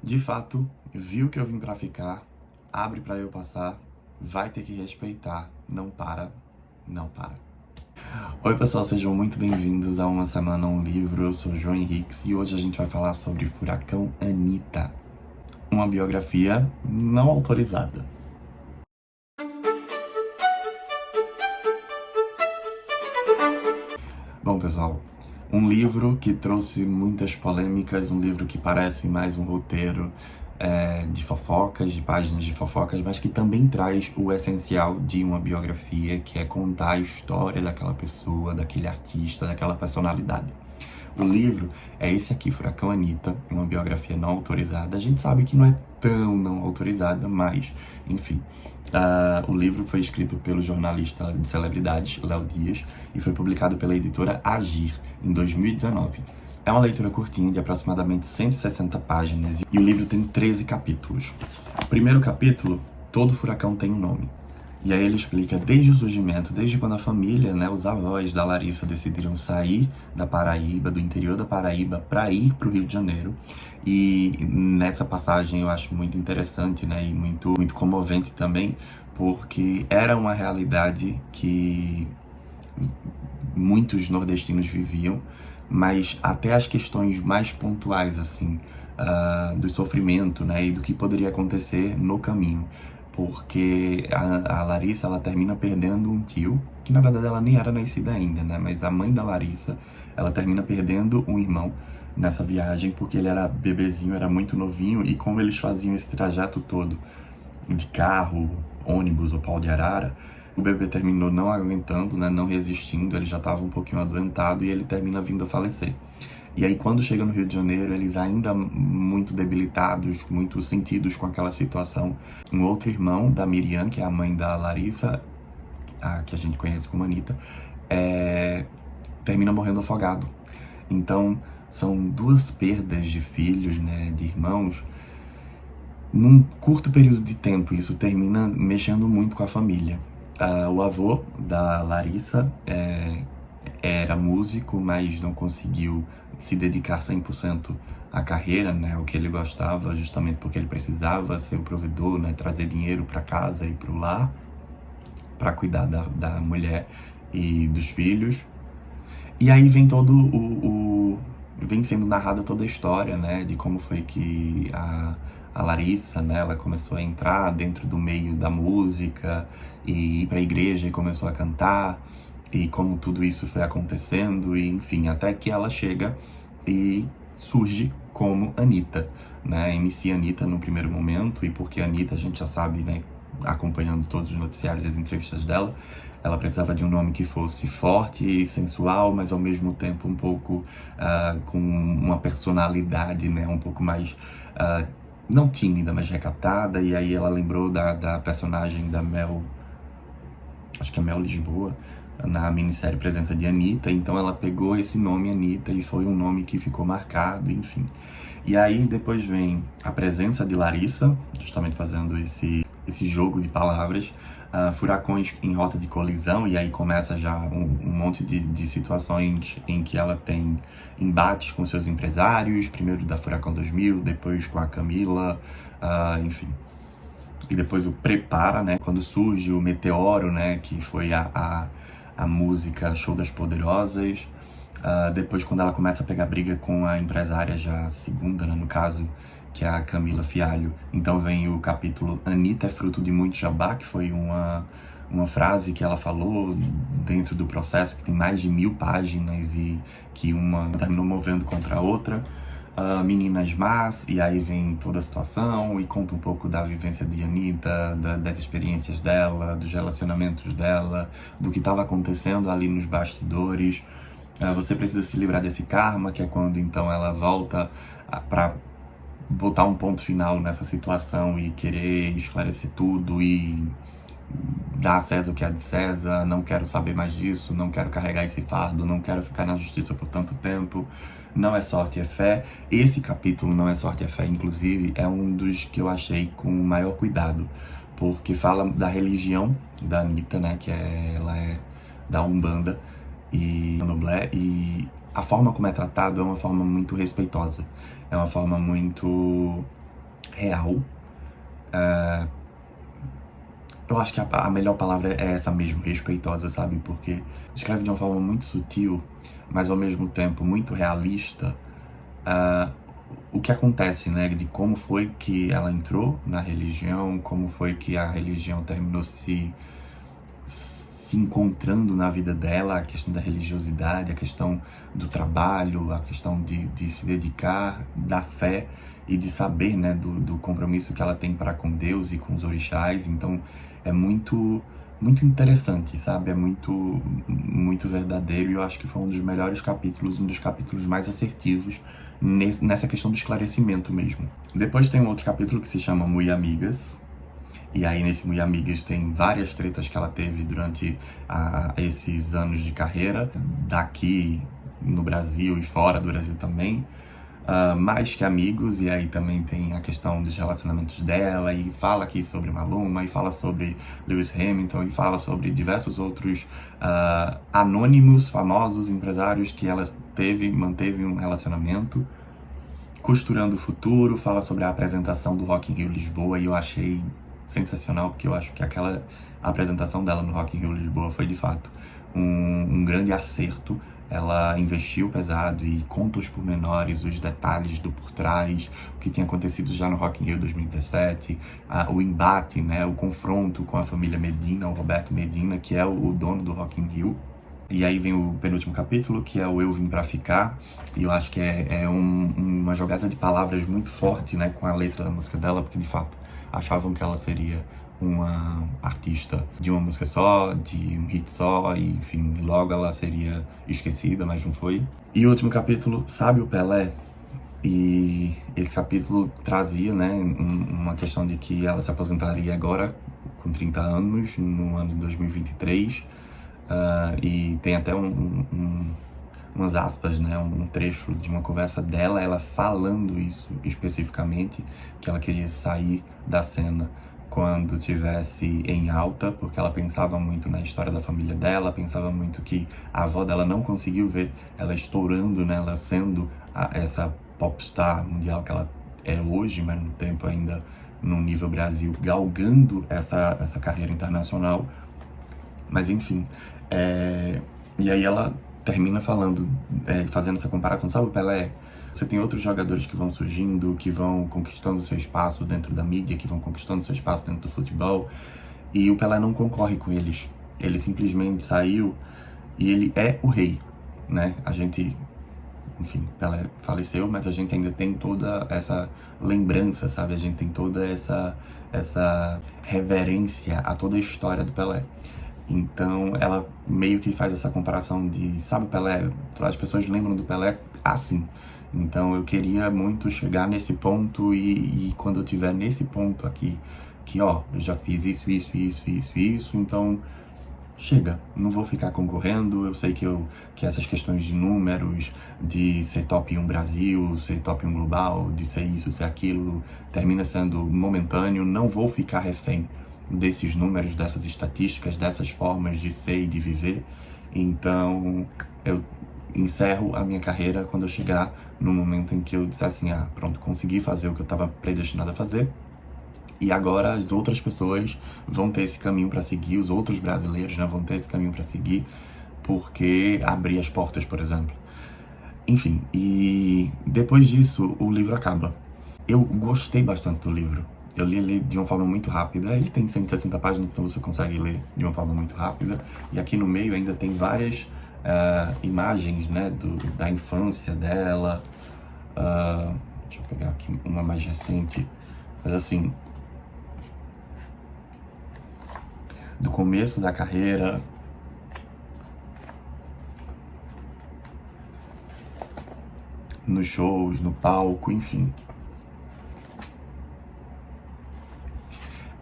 de fato, viu que eu vim pra ficar, abre pra eu passar, vai ter que respeitar, não para, não para. Oi pessoal, sejam muito bem-vindos a Uma Semana Um Livro, eu sou João Henriques e hoje a gente vai falar sobre Furacão Anitta, uma biografia não autorizada. Bom pessoal, um livro que trouxe muitas polêmicas, um livro que parece mais um roteiro de fofocas, de páginas de fofocas, mas que também traz o essencial de uma biografia, que é contar a história daquela pessoa, daquele artista, daquela personalidade. O livro é esse aqui, Furacão Anitta, uma biografia não autorizada. A gente sabe que não é tão não autorizada, mas, enfim. O livro foi escrito pelo jornalista de celebridades, Léo Dias, e foi publicado pela editora Agir, em 2019. É uma leitura curtinha, de aproximadamente 160 páginas, e o livro tem 13 capítulos. O primeiro capítulo, todo furacão tem um nome. E aí ele explica desde o surgimento, desde quando a família, os avós da Larissa decidiram sair da Paraíba, do interior da Paraíba, para ir para o Rio de Janeiro. E nessa passagem eu acho muito interessante, e muito comovente também, porque era uma realidade que muitos nordestinos viviam, mas até as questões mais pontuais, assim, do sofrimento, e do que poderia acontecer no caminho. Porque a Larissa, ela termina perdendo um tio, que na verdade ela nem era nascida ainda, mas a mãe da Larissa, ela termina perdendo um irmão nessa viagem, porque ele era bebezinho, era muito novinho, e como eles faziam esse trajeto todo, de carro, ônibus ou pau de arara, o bebê terminou não aguentando, não resistindo, ele já estava um pouquinho adoentado e ele termina vindo a falecer. E aí, quando chega no Rio de Janeiro, eles ainda muito debilitados, muito sentidos com aquela situação. Um outro irmão da Miriam, que é a mãe da Larissa, a que a gente conhece como Anitta, termina morrendo afogado. Então, são duas perdas de filhos, de irmãos, num curto período de tempo. Isso termina mexendo muito com a família. O avô da Larissa era músico, mas não conseguiu se dedicar 100% à carreira, ao que ele gostava, justamente porque ele precisava ser o provedor, trazer dinheiro para casa e para o lar, para cuidar da mulher e dos filhos. E aí vem vem sendo narrada toda a história, de como foi que a Larissa, ela começou a entrar dentro do meio da música e ir para a igreja e começou a cantar, e como tudo isso foi acontecendo, e enfim, até que ela chega e surge como Anitta, MC Anitta no primeiro momento. E porque Anitta, a gente já sabe, acompanhando todos os noticiários e as entrevistas dela, ela precisava de um nome que fosse forte e sensual, mas ao mesmo tempo um pouco com uma personalidade, um pouco mais, não tímida, mas recatada. E aí ela lembrou da personagem da Mel, acho que é Mel Lisboa, na minissérie Presença de Anitta. Então ela pegou esse nome Anitta e foi um nome que ficou marcado, enfim. E aí depois vem a presença de Larissa, justamente fazendo esse jogo de palavras, furacões em rota de colisão, e aí começa já um monte de situações em que ela tem embates com seus empresários, primeiro da Furacão 2000, depois com a Camila, enfim. E depois o Prepara, quando surge o Meteoro, que foi a música Show das Poderosas. Depois, quando ela começa a pegar briga com a empresária, já a segunda, no caso, que é a Camila Fialho. Então vem o capítulo Anitta é fruto de muito jabá, que foi uma frase que ela falou dentro do processo, que tem mais de 1000 páginas e que uma terminou movendo contra a outra. Meninas Más, e aí vem toda a situação e conta um pouco da vivência de Anitta, das experiências dela, dos relacionamentos dela, do que estava acontecendo ali nos bastidores. Você precisa se livrar desse karma, que é quando então ela volta para botar um ponto final nessa situação e querer esclarecer tudo e dar a César o que é de César. Não quero saber mais disso, não quero carregar esse fardo, não quero ficar na justiça por tanto tempo. Não é sorte, é fé. Esse capítulo, Não é sorte, é fé, inclusive, é um dos que eu achei com o maior cuidado, porque fala da religião da Anitta, que ela é da Umbanda e Candomblé, e a forma como é tratado é uma forma muito respeitosa, é uma forma muito real. Eu acho que a melhor palavra é essa mesmo, respeitosa, sabe? Porque escreve de uma forma muito sutil, mas ao mesmo tempo muito realista, o que acontece, né? De como foi que ela entrou na religião, como foi que a religião terminou se encontrando na vida dela, a questão da religiosidade, a questão do trabalho, a questão de se dedicar, da fé e de saber, né, do compromisso que ela tem para com Deus e com os orixás. Então é muito interessante, sabe? É muito verdadeiro, e eu acho que foi um dos melhores capítulos, um dos capítulos mais assertivos nessa questão do esclarecimento mesmo. Depois tem um outro capítulo que se chama Muy Amigas. E aí nesse Muy Amigas tem várias tretas que ela teve durante esses anos de carreira, daqui no Brasil e fora do Brasil também. Mais que amigos, e aí também tem a questão dos relacionamentos dela, e fala aqui sobre Maluma, e fala sobre Lewis Hamilton, e fala sobre diversos outros anônimos, famosos empresários que ela manteve um relacionamento. Costurando o Futuro, fala sobre a apresentação do Rock in Rio Lisboa, e eu achei sensacional, porque eu acho que aquela apresentação dela no Rock in Rio Lisboa foi de fato um grande acerto. Ela investiu pesado e conta os pormenores, os detalhes do por trás, o que tinha acontecido já no Rock in Rio 2017, o embate, né, o confronto com a família Medina, o Roberto Medina, que é o dono do Rock in Rio. E aí vem o penúltimo capítulo, que é o Eu Vim Pra Ficar, e eu acho que é uma jogada de palavras muito forte, né, com a letra da música dela, porque de fato achavam que ela seria uma artista de uma música só, de um hit só, e enfim, logo ela seria esquecida, mas não foi. E o último capítulo, Sabe o Pelé? E esse capítulo trazia, né, uma questão de que ela se aposentaria agora, com 30 anos, no ano de 2023, e tem até umas aspas, né, um trecho de uma conversa dela, ela falando isso especificamente, que ela queria sair da cena quando tivesse em alta, porque ela pensava muito na história da família dela, pensava muito que a avó dela não conseguiu ver ela estourando, né, ela sendo essa popstar mundial que ela é hoje, mas no tempo ainda no nível Brasil, galgando essa carreira internacional. Mas enfim, e aí ela termina falando, fazendo essa comparação, sabe o Pelé? Você tem outros jogadores que vão surgindo, que vão conquistando seu espaço dentro da mídia, que vão conquistando seu espaço dentro do futebol, e o Pelé não concorre com eles. Ele simplesmente saiu e ele é o rei, né? A gente, enfim, Pelé faleceu, mas a gente ainda tem toda essa lembrança, sabe? A gente tem toda essa reverência a toda a história do Pelé. Então, ela meio que faz essa comparação de, sabe o Pelé? As pessoas lembram do Pelé assim. Então, eu queria muito chegar nesse ponto e quando eu estiver nesse ponto aqui, que ó, eu já fiz isso, então chega, não vou ficar concorrendo. Eu sei que essas questões de números, de ser top 1 Brasil, ser top 1 global, de ser isso, ser aquilo, termina sendo momentâneo. Não vou ficar refém desses números, dessas estatísticas, dessas formas de ser e de viver. Então, eu encerro a minha carreira quando eu chegar no momento em que eu disser assim, pronto, consegui fazer o que eu estava predestinado a fazer, e agora as outras pessoas vão ter esse caminho para seguir, os outros brasileiros, né, vão ter esse caminho para seguir, porque abrir as portas, por exemplo. Enfim, e depois disso, o livro acaba. Eu gostei bastante do livro. Eu li ele de uma forma muito rápida. Ele tem 160 páginas, então você consegue ler de uma forma muito rápida. E aqui no meio ainda tem várias imagens, né, da infância dela. Deixa eu pegar aqui uma mais recente. Mas assim, do começo da carreira, nos shows, no palco, enfim.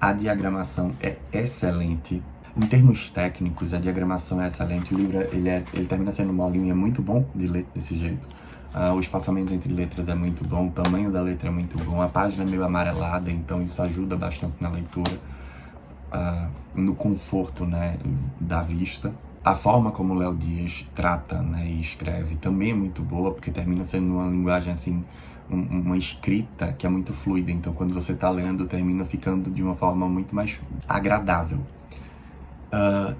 A diagramação é excelente. Em termos técnicos, a diagramação é excelente. O livro ele termina sendo uma linha muito bom de ler desse jeito. O espaçamento entre letras é muito bom, o tamanho da letra é muito bom, a página é meio amarelada, então isso ajuda bastante na leitura, no conforto, né, da vista. A forma como o Léo Dias trata, né, e escreve também é muito boa, porque termina sendo uma linguagem assim uma escrita que é muito fluida. Então, quando você tá lendo, termina ficando de uma forma muito mais agradável.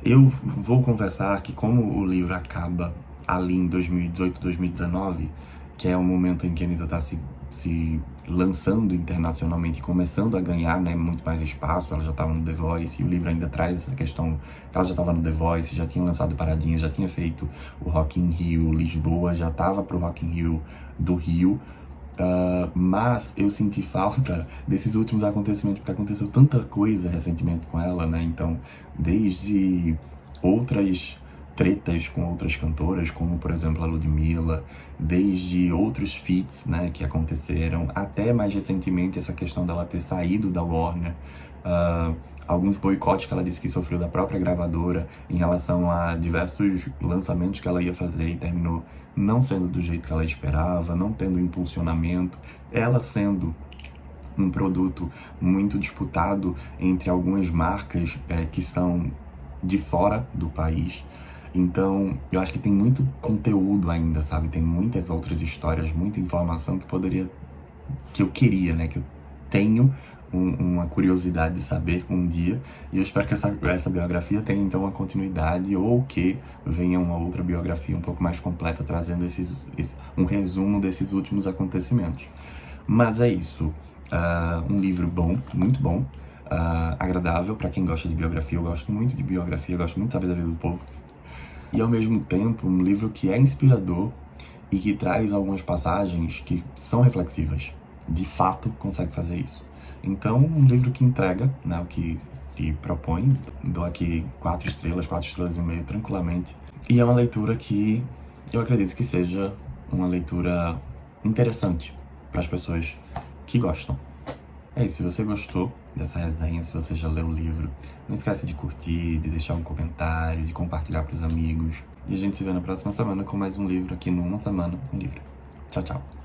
Eu vou confessar que como o livro acaba ali em 2018, 2019, que é o momento em que a Anitta tá se lançando internacionalmente e começando a ganhar, né, muito mais espaço. Ela já estava no The Voice, e o livro ainda traz essa questão que ela já estava no The Voice, já tinha lançado Paradinha, já tinha feito o Rock in Rio Lisboa, já estava pro Rock in Rio do Rio. Mas eu senti falta desses últimos acontecimentos, porque aconteceu tanta coisa recentemente com ela, né? Então, desde outras tretas com outras cantoras, como por exemplo a Ludmilla, desde outros feats, né, que aconteceram, até mais recentemente essa questão dela ter saído da Warner, alguns boicotes que ela disse que sofreu da própria gravadora em relação a diversos lançamentos que ela ia fazer e terminou não sendo do jeito que ela esperava, não tendo impulsionamento, ela sendo um produto muito disputado entre algumas marcas que são de fora do país. Então, eu acho que tem muito conteúdo ainda, sabe? Tem muitas outras histórias, muita informação que eu queria, né? Que eu tenho uma curiosidade de saber um dia. E eu espero que essa biografia tenha, então, uma continuidade, ou que venha uma outra biografia um pouco mais completa, trazendo um resumo desses últimos acontecimentos. Mas é isso. Um livro bom, muito bom, agradável para quem gosta de biografia. Eu gosto muito de biografia, eu gosto muito de saber da vida do povo. E ao mesmo tempo, um livro que é inspirador e que traz algumas passagens que são reflexivas. De fato, consegue fazer isso. Então, um livro que entrega, né, o que se propõe. Dou aqui 4 estrelas e meio tranquilamente. E é uma leitura que eu acredito que seja uma leitura interessante para as pessoas que gostam. É isso, se você gostou dessa resenha, se você já leu o livro, não esquece de curtir, de deixar um comentário, de compartilhar para os amigos. E a gente se vê na próxima semana com mais um livro aqui no Uma Semana, um Livro. Tchau, tchau.